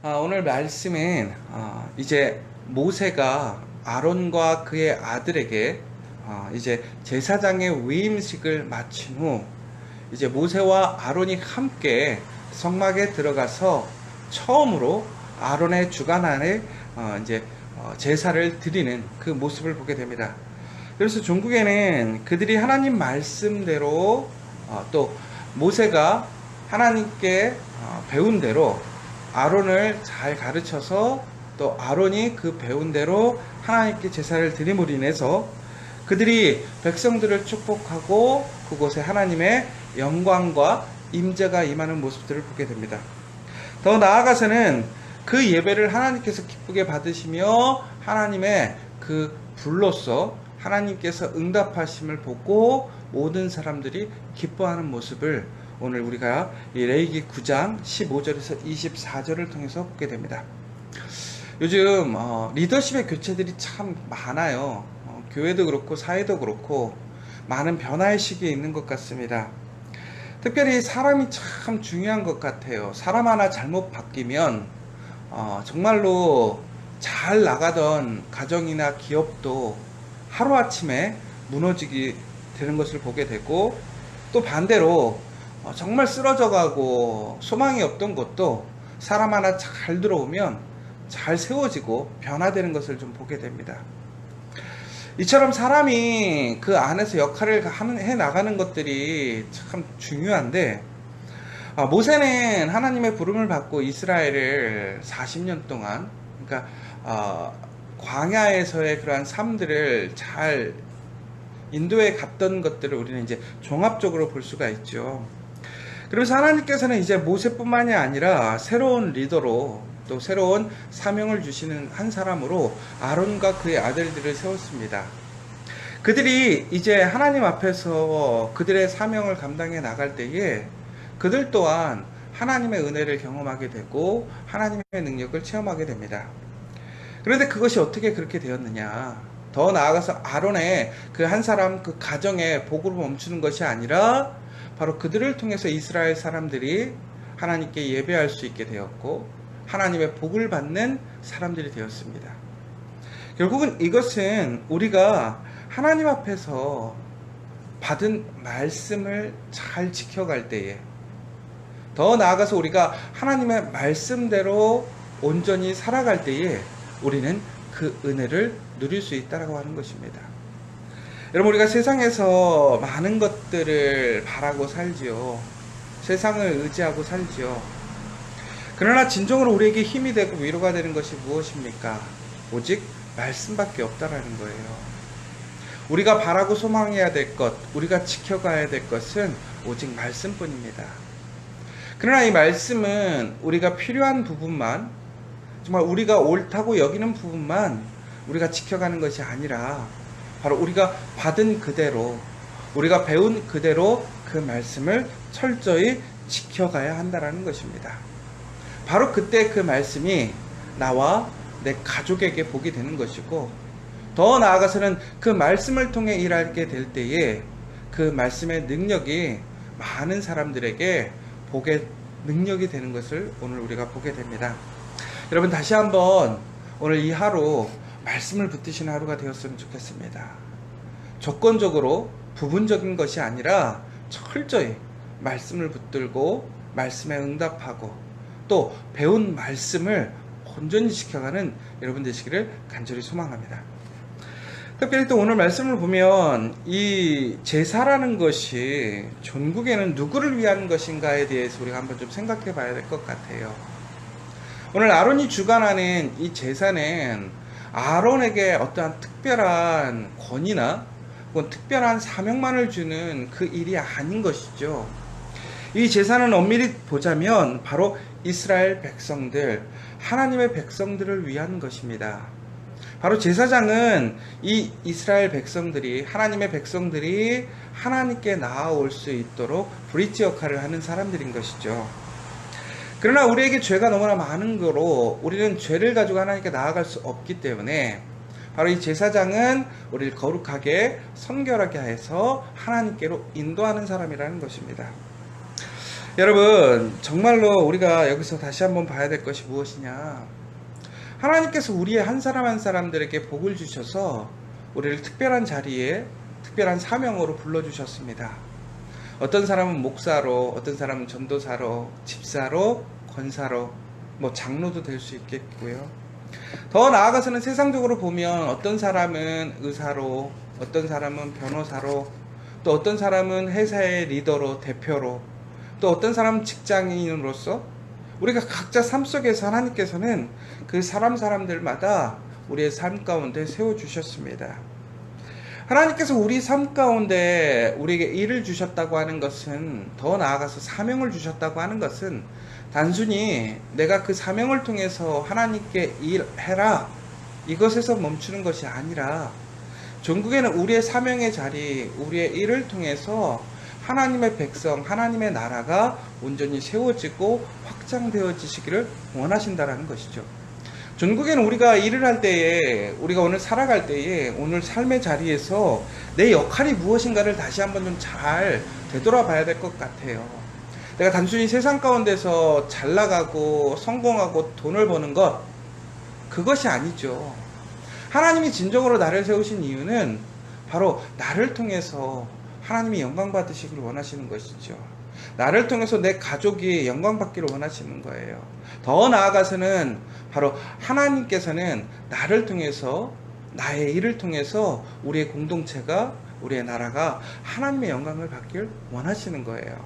오늘 말씀은 이제 모세가 아론과 그의 아들에게 이제 제사장의 위임식을 마친 후 이제 모세와 아론이 함께 성막에 들어가서 처음으로 아론의 주관 아래 이제 제사를 드리는 그 모습을 보게 됩니다. 그래서 종국에는 그들이 하나님 말씀대로 또 모세가 하나님께 배운 대로 아론을 잘 가르쳐서 또 아론이 그 배운 대로 하나님께 제사를 드림으로 인해서 그들이 백성들을 축복하고 그곳에 하나님의 영광과 임재가 임하는 모습들을 보게 됩니다. 더 나아가서는 그 예배를 하나님께서 기쁘게 받으시며 하나님의 그 불로서 하나님께서 응답하심을 보고 모든 사람들이 기뻐하는 모습을 오늘 우리가 이 레위기 9장 15절에서 24절을 통해서 보게 됩니다. 요즘 리더십의 교체들이 참 많아요. 교회도 그렇고 사회도 그렇고 많은 변화의 시기에 있는 것 같습니다. 특별히 사람이 참 중요한 것 같아요. 사람 하나 잘못 바뀌면 정말로 잘 나가던 가정이나 기업도 하루아침에 무너지게 되는 것을 보게 되고, 또 반대로 정말 쓰러져가고 소망이 없던 것도 사람 하나 잘 들어오면 잘 세워지고 변화되는 것을 좀 보게 됩니다. 이처럼 사람이 그 안에서 역할을 해 나가는 것들이 참 중요한데, 모세는 하나님의 부름을 받고 이스라엘을 40년 동안, 그러니까 광야에서의 그러한 삶들을 잘 인도에 갔던 것들을 우리는 이제 종합적으로 볼 수가 있죠. 그래서 하나님께서는 이제 모세뿐만이 아니라 새로운 리더로 또 새로운 사명을 주시는 한 사람으로 아론과 그의 아들들을 세웠습니다. 그들이 이제 하나님 앞에서 그들의 사명을 감당해 나갈 때에 그들 또한 하나님의 은혜를 경험하게 되고 하나님의 능력을 체험하게 됩니다. 그런데 그것이 어떻게 그렇게 되었느냐? 더 나아가서 아론의 그 한 사람 그 가정의 복으로 멈추는 것이 아니라 바로 그들을 통해서 이스라엘 사람들이 하나님께 예배할 수 있게 되었고 하나님의 복을 받는 사람들이 되었습니다. 결국은 이것은 우리가 하나님 앞에서 받은 말씀을 잘 지켜갈 때에, 더 나아가서 우리가 하나님의 말씀대로 온전히 살아갈 때에 우리는 그 은혜를 누릴 수 있다고 하는 것입니다. 여러분, 우리가 세상에서 많은 것들을 바라고 살지요. 세상을 의지하고 살지요. 그러나 진정으로 우리에게 힘이 되고 위로가 되는 것이 무엇입니까? 오직 말씀밖에 없다라는 거예요. 우리가 바라고 소망해야 될 것, 우리가 지켜가야 될 것은 오직 말씀뿐입니다. 그러나 이 말씀은 우리가 필요한 부분만, 정말 우리가 옳다고 여기는 부분만 우리가 지켜가는 것이 아니라 바로 우리가 받은 그대로, 우리가 배운 그대로 그 말씀을 철저히 지켜가야 한다는 것입니다. 바로 그때 그 말씀이 나와 내 가족에게 복이 되는 것이고, 더 나아가서는 그 말씀을 통해 일하게 될 때에 그 말씀의 능력이 많은 사람들에게 복의 능력이 되는 것을 오늘 우리가 보게 됩니다. 여러분, 다시 한번 오늘 이 하루 말씀을 붙드시는 하루가 되었으면 좋겠습니다. 조건적으로 부분적인 것이 아니라 철저히 말씀을 붙들고 말씀에 응답하고 또 배운 말씀을 온전히 지켜가는 여러분 되시기를 간절히 소망합니다. 특별히 또 오늘 말씀을 보면 이 제사라는 것이 전국에는 누구를 위한 것인가에 대해서 우리가 한번 좀 생각해 봐야 될 것 같아요. 오늘 아론이 주관하는 이 제사는 아론에게 어떠한 특별한 권위나 혹은 특별한 사명만을 주는 그 일이 아닌 것이죠. 이 제사는 엄밀히 보자면 바로 이스라엘 백성들, 하나님의 백성들을 위한 것입니다. 바로 제사장은 이 이스라엘 백성들이, 하나님의 백성들이 하나님께 나아올 수 있도록 브릿지 역할을 하는 사람들인 것이죠. 그러나 우리에게 죄가 너무나 많은 거로 우리는 죄를 가지고 하나님께 나아갈 수 없기 때문에 바로 이 제사장은 우리를 거룩하게 성결하게 해서 하나님께로 인도하는 사람이라는 것입니다. 여러분, 정말로 우리가 여기서 다시 한번 봐야 될 것이 무엇이냐? 하나님께서 우리의 한 사람 한 사람들에게 복을 주셔서 우리를 특별한 자리에 특별한 사명으로 불러주셨습니다. 어떤 사람은 목사로, 어떤 사람은 전도사로, 집사로, 권사로, 장로도 될 수 있겠고요. 더 나아가서는 세상적으로 보면 어떤 사람은 의사로, 어떤 사람은 변호사로, 또 어떤 사람은 회사의 리더로, 대표로, 또 어떤 사람은 직장인으로서 우리가 각자 삶 속에서 하나님께서는 그 사람들마다 우리의 삶 가운데 세워주셨습니다. 하나님께서 우리 삶 가운데 우리에게 일을 주셨다고 하는 것은, 더 나아가서 사명을 주셨다고 하는 것은 단순히 내가 그 사명을 통해서 하나님께 일해라 이것에서 멈추는 것이 아니라, 전국에는 우리의 사명의 자리, 우리의 일을 통해서 하나님의 백성, 하나님의 나라가 온전히 세워지고 확장되어지시기를 원하신다라는 것이죠. 전국에는 우리가 일을 할 때에, 우리가 오늘 살아갈 때에, 오늘 삶의 자리에서 내 역할이 무엇인가를 다시 한번 좀 잘 되돌아봐야 될 것 같아요. 내가 단순히 세상 가운데서 잘 나가고 성공하고 돈을 버는 것, 그것이 아니죠. 하나님이 진정으로 나를 세우신 이유는 바로 나를 통해서 하나님이 영광 받으시기를 원하시는 것이죠. 나를 통해서 내 가족이 영광 받기를 원하시는 거예요. 더 나아가서는 바로 하나님께서는 나를 통해서, 나의 일을 통해서 우리의 공동체가, 우리의 나라가 하나님의 영광을 받기를 원하시는 거예요.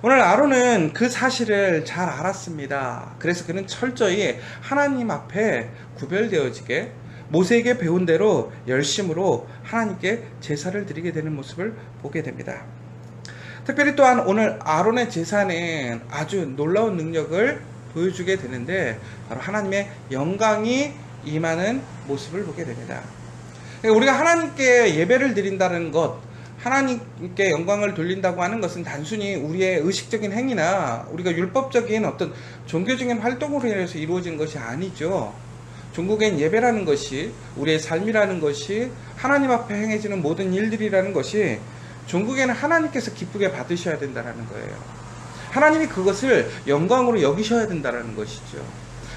오늘 아론은 그 사실을 잘 알았습니다. 그래서 그는 철저히 하나님 앞에 구별되어지게 모세에게 배운 대로 열심으로 하나님께 제사를 드리게 되는 모습을 보게 됩니다. 특별히 또한 오늘 아론의 제사는 아주 놀라운 능력을 보여주게 되는데, 바로 하나님의 영광이 임하는 모습을 보게 됩니다. 우리가 하나님께 예배를 드린다는 것, 하나님께 영광을 돌린다고 하는 것은 단순히 우리의 의식적인 행위나 우리가 율법적인 어떤 종교적인 활동으로 인해서 이루어진 것이 아니죠. 종국엔 예배라는 것이, 우리의 삶이라는 것이, 하나님 앞에 행해지는 모든 일들이라는 것이 종국에는 하나님께서 기쁘게 받으셔야 된다는 거예요. 하나님이 그것을 영광으로 여기셔야 된다는 것이죠.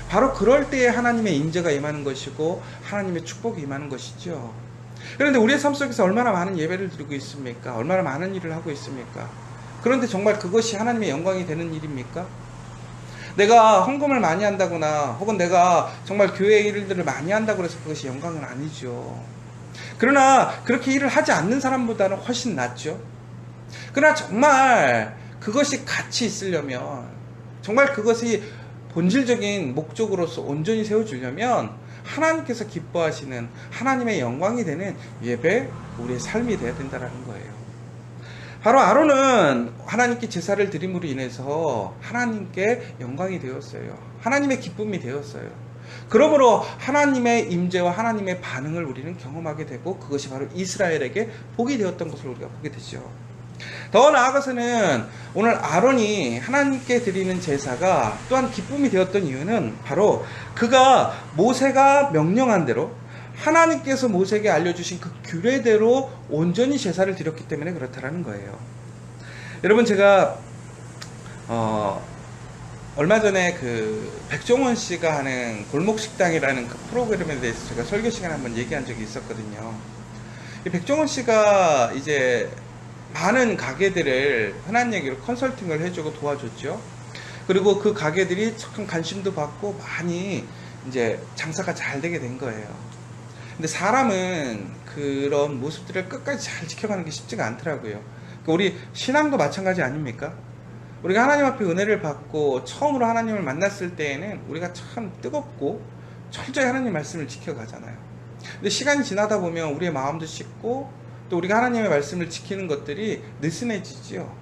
바로 그럴 때에 하나님의 임재가 임하는 것이고 하나님의 축복이 임하는 것이죠. 그런데 우리의 삶 속에서 얼마나 많은 예배를 드리고 있습니까? 얼마나 많은 일을 하고 있습니까? 그런데 정말 그것이 하나님의 영광이 되는 일입니까? 내가 헌금을 많이 한다거나 혹은 내가 정말 교회 일들을 많이 한다고 해서 그것이 영광은 아니죠. 그러나 그렇게 일을 하지 않는 사람보다는 훨씬 낫죠. 그러나 정말 그것이 가치 있으려면, 정말 그것이 본질적인 목적으로서 온전히 세워주려면 하나님께서 기뻐하시는 하나님의 영광이 되는 예배, 우리의 삶이 되어야 된다는 거예요. 바로 아론은 하나님께 제사를 드림으로 인해서 하나님께 영광이 되었어요. 하나님의 기쁨이 되었어요. 그러므로 하나님의 임재와 하나님의 반응을 우리는 경험하게 되고, 그것이 바로 이스라엘에게 복이 되었던 것을 우리가 보게 되죠. 더 나아가서는 오늘 아론이 하나님께 드리는 제사가 또한 기쁨이 되었던 이유는 바로 그가 모세가 명령한 대로, 하나님께서 모세에게 알려주신 그 규례대로 온전히 제사를 드렸기 때문에 그렇다라는 거예요. 여러분, 제가 얼마 전에 그 백종원 씨가 하는 골목식당이라는 그 프로그램에 대해서 제가 설교 시간에 한번 얘기한 적이 있었거든요. 이 백종원 씨가 이제 많은 가게들을 흔한 얘기로 컨설팅을 해주고 도와줬죠. 그리고 그 가게들이 참 관심도 받고 많이 이제 장사가 잘 되게 된 거예요. 근데 사람은 그런 모습들을 끝까지 잘 지켜가는 게 쉽지가 않더라고요. 우리 신앙도 마찬가지 아닙니까? 우리가 하나님 앞에 은혜를 받고 처음으로 하나님을 만났을 때에는 우리가 참 뜨겁고 철저히 하나님 말씀을 지켜가잖아요. 근데 시간이 지나다 보면 우리의 마음도 식고, 또 우리가 하나님의 말씀을 지키는 것들이 느슨해지죠.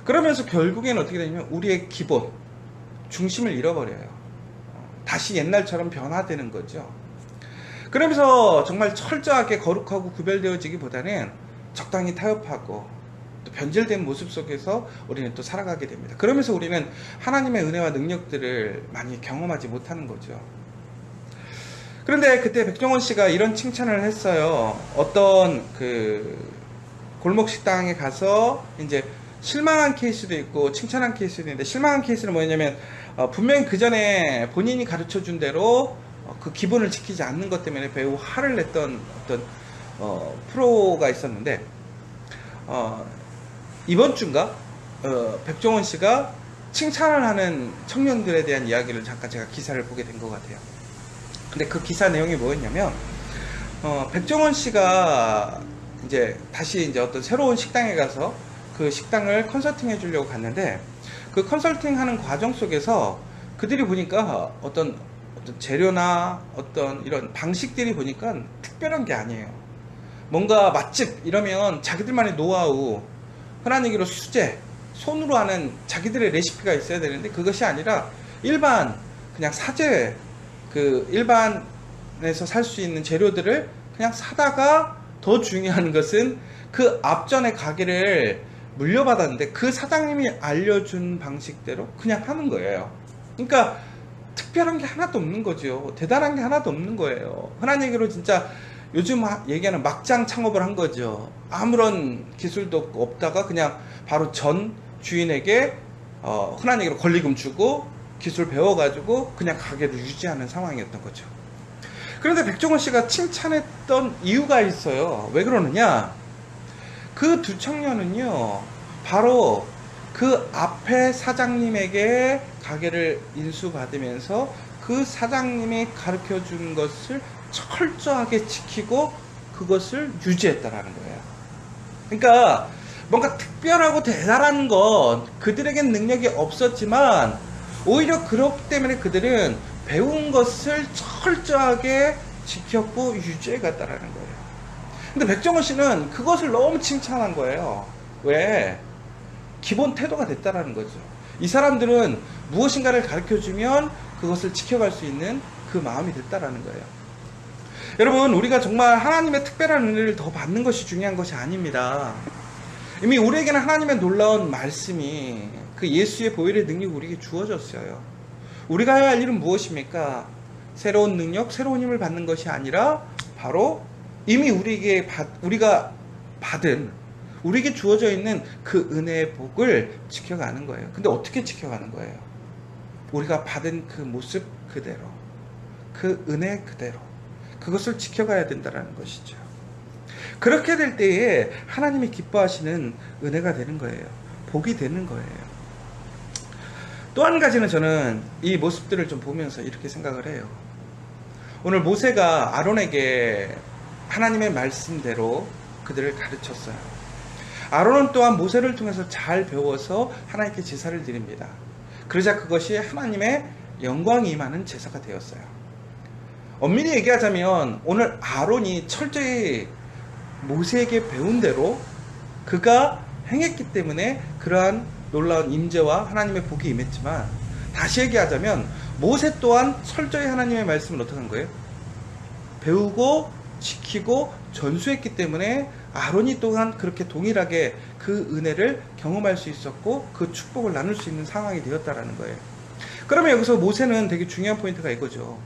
그러면서 결국에는 어떻게 되냐면 우리의 기본, 중심을 잃어버려요. 다시 옛날처럼 변화되는 거죠. 그러면서 정말 철저하게 거룩하고 구별되어지기보다는 적당히 타협하고 또 변질된 모습 속에서 우리는 또 살아가게 됩니다. 그러면서 우리는 하나님의 은혜와 능력들을 많이 경험하지 못하는 거죠. 그런데 그때 백종원 씨가 이런 칭찬을 했어요. 어떤 그 골목 식당에 가서 이제 실망한 케이스도 있고 칭찬한 케이스도 있는데, 실망한 케이스는 뭐냐면 분명히 그 전에 본인이 가르쳐 준 대로 그 기본을 지키지 않는 것 때문에 매우 화를 냈던 어떤 프로가 있었는데, 이번 주인가 백종원 씨가 칭찬을 하는 청년들에 대한 이야기를 잠깐 제가 기사를 보게 된 것 같아요. 근데 그 기사 내용이 뭐였냐면, 백종원 씨가 이제 다시 이제 어떤 새로운 식당에 가서 그 식당을 컨설팅 해주려고 갔는데, 그 컨설팅 하는 과정 속에서 그들이 보니까 어떤 재료나 어떤 이런 방식들이 보니까 특별한 게 아니에요. 뭔가 맛집 이러면 자기들만의 노하우, 흔한 얘기로 수제, 손으로 하는 자기들의 레시피가 있어야 되는데, 그것이 아니라 일반 그냥 사제, 그 일반에서 살 수 있는 재료들을 그냥 사다가, 더 중요한 것은 그 앞전에 가게를 물려받았는데 그 사장님이 알려준 방식대로 그냥 하는 거예요. 그러니까 특별한 게 하나도 없는 거죠. 대단한 게 하나도 없는 거예요. 흔한 얘기로 진짜 요즘 얘기하는 막장 창업을 한 거죠. 아무런 기술도 없다가 그냥 바로 전 주인에게 흔한 얘기로 권리금 주고 기술 배워가지고 그냥 가게를 유지하는 상황이었던 거죠. 그런데 백종원 씨가 칭찬했던 이유가 있어요. 왜 그러느냐? 그 두 청년은요, 바로 그 앞에 사장님에게 가게를 인수받으면서 그 사장님이 가르쳐 준 것을 철저하게 지키고 그것을 유지했다라는 거예요. 그러니까 뭔가 특별하고 대단한 건 그들에겐 능력이 없었지만, 오히려 그렇기 때문에 그들은 배운 것을 철저하게 지켰고 유지해 갔다라는 거예요. 근데 백종원 씨는 그것을 너무 칭찬한 거예요. 왜? 기본 태도가 됐다라는 거죠. 이 사람들은 무엇인가를 가르쳐 주면 그것을 지켜갈 수 있는 그 마음이 됐다라는 거예요. 여러분, 우리가 정말 하나님의 특별한 은혜를 더 받는 것이 중요한 것이 아닙니다. 이미 우리에게는 하나님의 놀라운 말씀이, 그 예수의 보혈의 능력이 우리에게 주어졌어요. 우리가 해야 할 일은 무엇입니까? 새로운 능력, 새로운 힘을 받는 것이 아니라 바로 이미 우리가 받은, 우리에게 주어져 있는 그 은혜의 복을 지켜가는 거예요. 근데 어떻게 지켜가는 거예요? 우리가 받은 그 모습 그대로, 그 은혜 그대로, 그것을 지켜가야 된다는 것이죠. 그렇게 될 때에 하나님이 기뻐하시는 은혜가 되는 거예요. 복이 되는 거예요. 또 한 가지는 저는 이 모습들을 좀 보면서 이렇게 생각을 해요. 오늘 모세가 아론에게 하나님의 말씀대로 그들을 가르쳤어요. 아론은 또한 모세를 통해서 잘 배워서 하나님께 제사를 드립니다. 그러자 그것이 하나님의 영광이 임하는 제사가 되었어요. 엄밀히 얘기하자면 오늘 아론이 철저히 모세에게 배운 대로 그가 행했기 때문에 그러한 놀라운 임재와 하나님의 복이 임했지만, 다시 얘기하자면 모세 또한 철저히 하나님의 말씀을 어떻게 한 거예요? 배우고 지키고 전수했기 때문에 아론이 또한 그렇게 동일하게 그 은혜를 경험할 수 있었고 그 축복을 나눌 수 있는 상황이 되었다라는 거예요. 그러면 여기서 모세는 되게 중요한 포인트가 이거죠.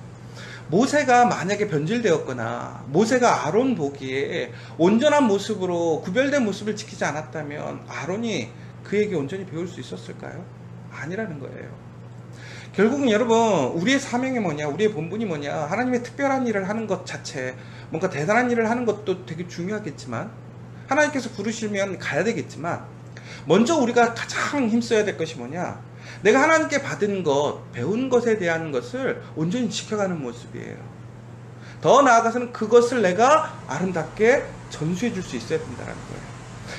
모세가 만약에 변질되었거나 모세가 아론 보기에 온전한 모습으로 구별된 모습을 지키지 않았다면 아론이 그에게 온전히 배울 수 있었을까요? 아니라는 거예요. 결국은 여러분, 우리의 사명이 뭐냐, 우리의 본분이 뭐냐, 하나님의 특별한 일을 하는 것 자체, 뭔가 대단한 일을 하는 것도 되게 중요하겠지만, 하나님께서 부르시면 가야 되겠지만, 먼저 우리가 가장 힘써야 될 것이 뭐냐, 내가 하나님께 받은 것, 배운 것에 대한 것을 온전히 지켜가는 모습이에요. 더 나아가서는 그것을 내가 아름답게 전수해 줄 수 있어야 된다는 거예요.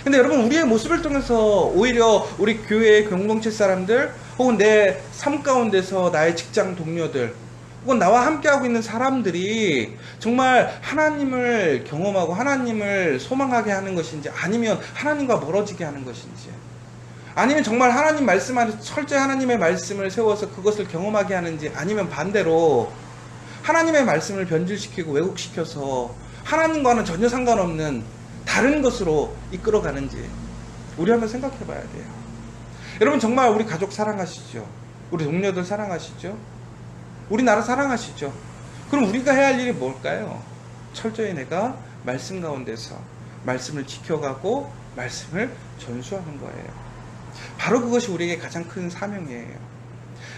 근데 여러분, 우리의 모습을 통해서 오히려 우리 교회의 공동체 사람들, 혹은 내 삶 가운데서 나의 직장 동료들, 혹은 나와 함께하고 있는 사람들이 정말 하나님을 경험하고 하나님을 소망하게 하는 것인지, 아니면 하나님과 멀어지게 하는 것인지, 아니면 정말 하나님 말씀 안에서 철저히 하나님의 말씀을 세워서 그것을 경험하게 하는지, 아니면 반대로 하나님의 말씀을 변질시키고 왜곡시켜서 하나님과는 전혀 상관없는 다른 것으로 이끌어가는지 우리 한번 생각해 봐야 돼요. 여러분, 정말 우리 가족 사랑하시죠? 우리 동료들 사랑하시죠? 우리나라 사랑하시죠? 그럼 우리가 해야 할 일이 뭘까요? 철저히 내가 말씀 가운데서 말씀을 지켜가고 말씀을 전수하는 거예요. 바로 그것이 우리에게 가장 큰 사명이에요.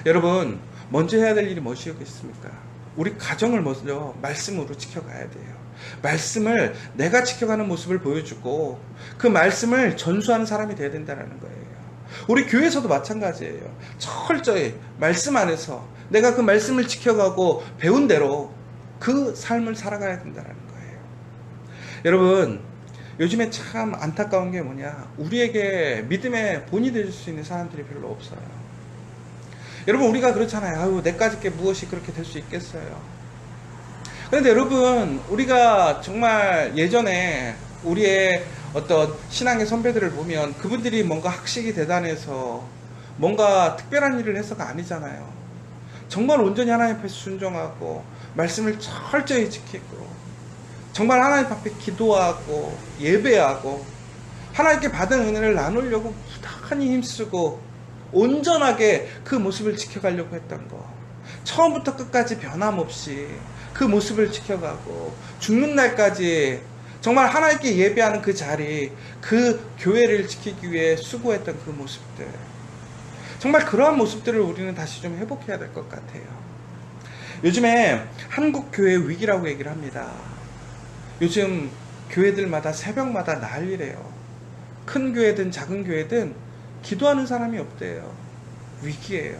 여러분, 먼저 해야 될 일이 무엇이겠습니까? 우리 가정을 먼저 말씀으로 지켜가야 돼요. 말씀을 내가 지켜가는 모습을 보여주고 그 말씀을 전수하는 사람이 되어야 된다는 거예요. 우리 교회에서도 마찬가지예요. 철저히 말씀 안에서 내가 그 말씀을 지켜가고 배운 대로 그 삶을 살아가야 된다는 거예요. 여러분, 요즘에 참 안타까운 게 뭐냐, 우리에게 믿음의 본이 될 수 있는 사람들이 별로 없어요. 여러분, 우리가 그렇잖아요. 아유, 내까짓 게 무엇이 그렇게 될 수 있겠어요. 그런데 여러분, 우리가 정말 예전에 우리의 어떤 신앙의 선배들을 보면 그분들이 뭔가 학식이 대단해서 뭔가 특별한 일을 해서가 아니잖아요. 정말 온전히 하나님 앞에 순종하고 말씀을 철저히 지키고 정말 하나님 앞에 기도하고 예배하고 하나님께 받은 은혜를 나누려고 부단히 힘쓰고 온전하게 그 모습을 지켜가려고 했던 거, 처음부터 끝까지 변함없이 그 모습을 지켜가고 죽는 날까지 정말 하나님께 예배하는 그 자리, 그 교회를 지키기 위해 수고했던 그 모습들, 정말 그러한 모습들을 우리는 다시 좀 회복해야 될 것 같아요. 요즘에 한국 교회 위기라고 얘기를 합니다. 요즘 교회들마다 새벽마다 난리래요. 큰 교회든 작은 교회든 기도하는 사람이 없대요. 위기예요.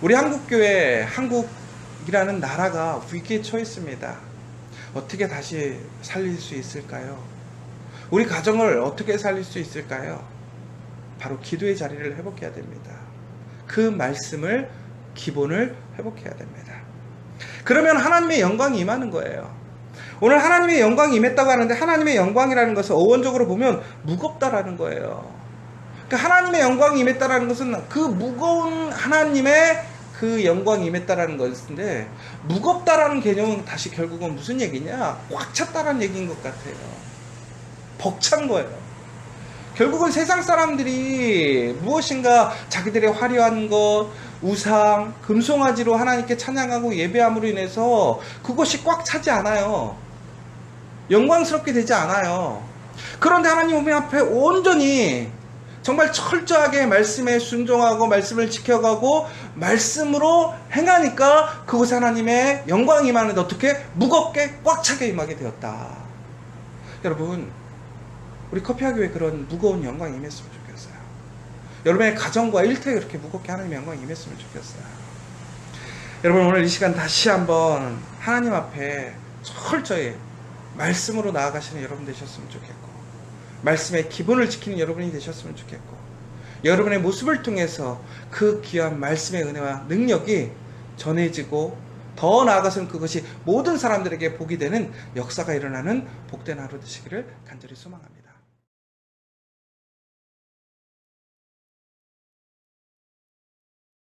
우리 한국 교회, 한국이라는 나라가 위기에 처했습니다. 어떻게 다시 살릴 수 있을까요? 우리 가정을 어떻게 살릴 수 있을까요? 바로 기도의 자리를 회복해야 됩니다. 그 말씀을, 기본을 회복해야 됩니다. 그러면 하나님의 영광이 임하는 거예요. 오늘 하나님의 영광이 임했다고 하는데 하나님의 영광이라는 것은 어원적으로 보면 무겁다라는 거예요. 그러니까 하나님의 영광이 임했다라는 것은 그 무거운 하나님의 그 영광이 임했다라는 것인데, 무겁다라는 개념은 다시 결국은 무슨 얘기냐? 꽉 찼다라는 얘기인 것 같아요. 벅찬 거예요. 결국은 세상 사람들이 무엇인가 자기들의 화려한 것, 우상, 금송아지로 하나님께 찬양하고 예배함으로 인해서 그것이 꽉 차지 않아요. 영광스럽게 되지 않아요. 그런데 하나님 앞에 온전히 정말 철저하게 말씀에 순종하고 말씀을 지켜가고 말씀으로 행하니까 그곳에 하나님의 영광이 임하는데 어떻게? 무겁게 꽉 차게 임하게 되었다. 여러분, 우리 커피와 교회 그런 무거운 영광이 임했으면 좋겠어요. 여러분의 가정과 일터에 그렇게 무겁게 하나님의 영광이 임했으면 좋겠어요. 여러분, 오늘 이 시간 다시 한번 하나님 앞에 철저히 말씀으로 나아가시는 여러분 되셨으면 좋겠고, 말씀의 기본을 지키는 여러분이 되셨으면 좋겠고, 여러분의 모습을 통해서 그 귀한 말씀의 은혜와 능력이 전해지고 더 나아가서는 그것이 모든 사람들에게 복이 되는 역사가 일어나는 복된 하루 되시기를 간절히 소망합니다.